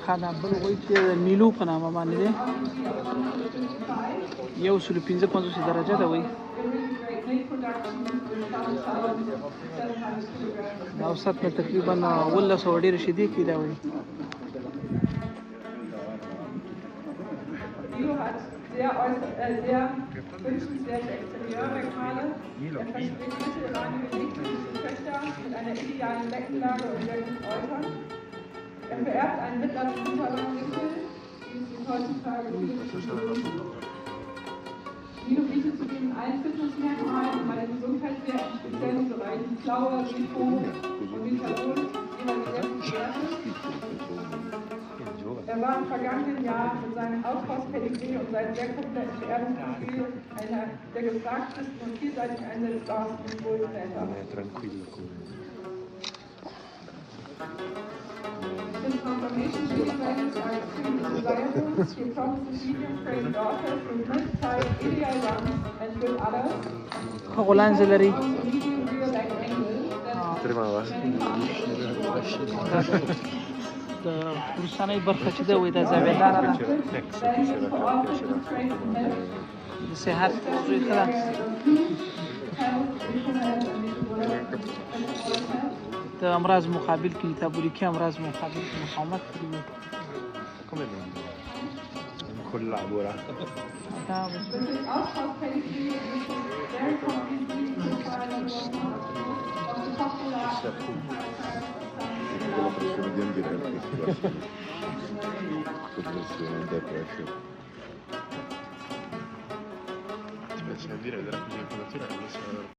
خانه بل وایي چې نیلو په نامه باندې دی 155 درجه ده وایي دا اوسط نه تقریبا 1100 ډېرې شیدې کوي دا وایي sehr wünschenswerte Exterieurmerkmale. Er verspricht mittelrangige dickliche Töchter mit einer idealen Beckenlage und sehr guten Äußern. Er vererbt einen mittleren Unterwinkel, wie es sich heutzutage Nilo bietet zudem allen Fitnessmerkmalen und meinen Gesundheitswerten speziell in Bereichen Klaue, Lipo und Methadon jeweils sehr viel Werte. Er war im vergangenen Jahr mit seinem Ausbauspedigree und seinem sehr kompletten Vererbungsprofil einer der gefragtesten und vielseitig einsetzbarsten Wohltäter. His confirmation sequence are extremely desirable. He promises medium-frame daughters with mid-sized ideal runs and good others. غولانز لري Medium rear leg angle. د وروستنۍ برخه چې ده وایي دا زاویهداره ده د صحت زوی ښه ده د امراض مقابل کې میتابولیکي امراض مقابل کې مقاومت کړي وي La pressione di ambiente pressione da pressure Invece a dire della fisioterapeia